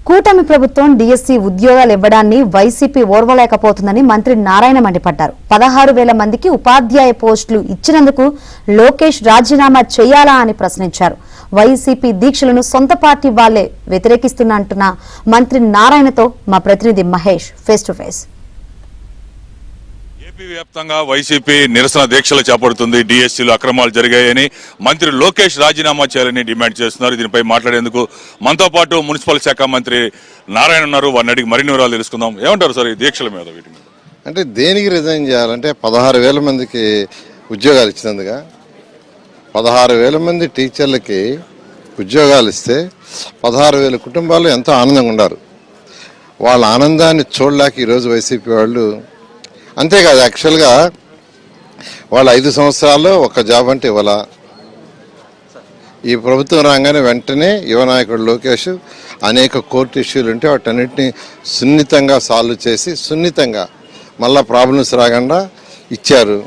కూటమి ప్రభుత్వం డిఎస్సి ఉద్యోగాలు ఇవ్వడాన్ని వైసీపీ ఓర్వలేకపోతుందని మంత్రి నారాయణ మండిపడ్డారు. 16,000 మందికి ఉపాధ్యాయ పోస్టులు ఇచ్చినందుకు లోకేష్ రాజీనామా చేయాలా అని ప్రశ్నించారు. వైసీపీ దీక్షలను సొంత పార్టీ వాళ్లే వ్యతిరేకిస్తున్నంటున్న మంత్రి నారాయణతో మా ప్రతినిధి Mahesh face to face. AP వ్యాప్తంగా వైసీపీ నిరసన దీక్షలు చేపడుతుంది. డిఎస్సీలో అక్రమాలు జరిగాయని మంత్రి లోకేష్ రాజీనామా చేయాలని డిమాండ్ చేస్తున్నారు. దీనిపై మాట్లాడేందుకు మనతో పాటు మున్సిపల్ శాఖ మంత్రి నారాయణ ఉన్నారు. వారిని అడిగి మరిన్ని వివరాలు తెలుసుకుందాం. ఏమంటారు సార్ ఈ దీక్షల మీద? వీటి మీద అంటే దేనికి రిజైన్ చేయాలంటే 16,000 మందికి ఉద్యోగాలు ఇచ్చినందుగా 16,000 మంది టీచర్లకి ఉద్యోగాలు ఇస్తే 16,000 కుటుంబాలు ఎంతో ఆనందంగా ఉన్నారు. వాళ్ళ ఆనందాన్ని చూడలేక ఈరోజు వైసీపీ వాళ్ళు, అంతేకాదు యాక్చువల్గా వాళ్ళు 5 సంవత్సరాల్లో ఒక జాబ్ అంటే ఇవ్వాల. ఈ ప్రభుత్వం రాగానే వెంటనే యువనాయకుడు లోకేష్ అనేక కోర్టు ఇష్యూలు ఉంటే వాటన్నిటిని సున్నితంగా సాల్వ్ చేసి సున్నితంగా మళ్ళా ప్రాబ్లమ్స్ రాకుండా ఇచ్చారు.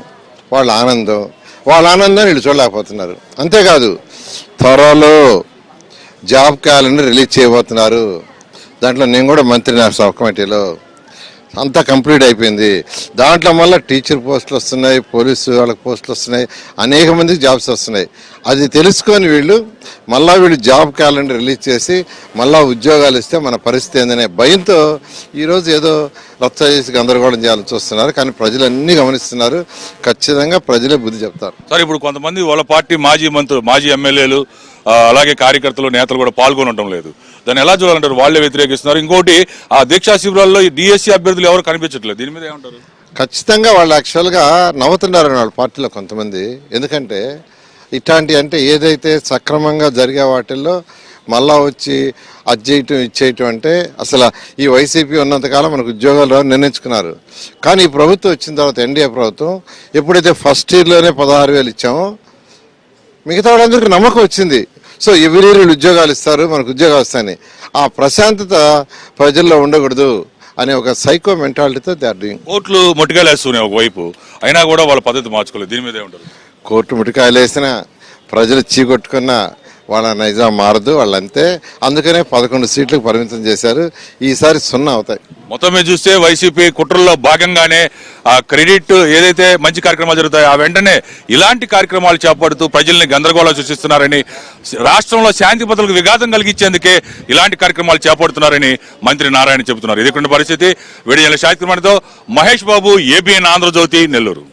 వాళ్ళ ఆనందాన్ని వీళ్ళు చూడలేకపోతున్నారు. అంతేకాదు త్వరలో జాబ్ క్యాలెండర్ రిలీజ్ చేయబోతున్నారు. దాంట్లో నేను కూడా మంత్రి నా సబ్ కమిటీలో అంతా కంప్లీట్ అయిపోయింది. దాంట్లో మళ్ళీ టీచర్ పోస్టులు వస్తున్నాయి, పోలీసు వాళ్ళకి పోస్టులు వస్తున్నాయి, అనేక మందికి జాబ్స్ వస్తున్నాయి. అది తెలుసుకొని వీళ్ళు జాబ్ క్యాలెండర్ రిలీజ్ చేసి మళ్ళా ఉద్యోగాలు ఇస్తే మన పరిస్థితి ఏందనే భయంతో ఈరోజు ఏదో రచ్చ చేసి గందరగోళం చేయాలని చూస్తున్నారు. కానీ ప్రజలు అన్ని గమనిస్తున్నారు. ఖచ్చితంగా ప్రజలే బుద్ధి చెప్తారు. సార్, ఇప్పుడు కొంతమంది వాళ్ళ పార్టీ మాజీ మంత్రులు, మాజీ ఎమ్మెల్యేలు, అలాగే కార్యకర్తలు, నేతలు కూడా పాల్గొనడం లేదు. దాన్ని ఎలా చూడాలంటారు? వాళ్ళే వ్యతిరేకిస్తున్నారు. ఇంకోటి, ఆ దీక్షా శిబిరాల్లో డిఎస్సీ అభ్యర్థులు ఎవరు కనిపించట్లేదు. దీని మీద ఏమంటారు? ఖచ్చితంగా వాళ్ళు యాక్చువల్గా నవ్వుతున్నారు వాళ్ళ పార్టీలో కొంతమంది. ఎందుకంటే ఇట్లాంటి అంటే ఏదైతే సక్రమంగా జరిగే వాటిల్లో మళ్ళా వచ్చి అది చేయటం ఇచ్చేయటం అంటే అసలు ఈ వైసీపీ ఉన్నంతకాలం మనకు ఉద్యోగాలు రావు నిర్ణయించుకున్నారు. కానీ ఈ ప్రభుత్వం వచ్చిన తర్వాత ఎన్డీఏ ప్రభుత్వం ఎప్పుడైతే ఫస్ట్ ఇయర్లోనే 16,000 ఇచ్చామో మిగతా వాళ్ళందరికీ నమ్మకం వచ్చింది. సో ఎవరి ఉద్యోగాలు ఇస్తారు, మనకు ఉద్యోగాలు వస్తాయని ఆ ప్రశాంతత ప్రజల్లో ఉండకూడదు అనే ఒక సైకో మెంటాలిటీతో దే ఆర్ డూయింగ్. కోర్టులు ముట్టికాయలు వేస్తున్నాయి ఒకవైపు, అయినా కూడా వాళ్ళ పద్ధతి మార్చుకోలేదు. దీని మీద ఏమంటారు? కోర్టు ముట్టికాయలు వేసినా ప్రజలు చీకొట్టుకున్నా వాళ్ళ నైజం మారదు. వాళ్ళంతే. అందుకనే 11 సీట్లకు పరిమితం చేశారు. ఈసారి 0 అవుతాయి. మొత్తం మీద చూస్తే వైసీపీ కుట్రల్లో భాగంగానే ఆ క్రెడిట్ ఏదైతే మంచి కార్యక్రమాలు జరుగుతాయో ఆ వెంటనే ఇలాంటి కార్యక్రమాలు చేపడుతూ ప్రజల్ని గందరగోళం సృష్టిస్తున్నారని, రాష్ట్రంలో శాంతి భద్రతలకు విఘాతం కలిగించేందుకే ఇలాంటి కార్యక్రమాలు చేపడుతున్నారని మంత్రి నారాయణ చెబుతున్నారు. ఇది పరిస్థితి. వేడి శాంతి మహేష్ బాబు, ఏబిఎన్ ఆంధ్రజ్యోతి, నెల్లూరు.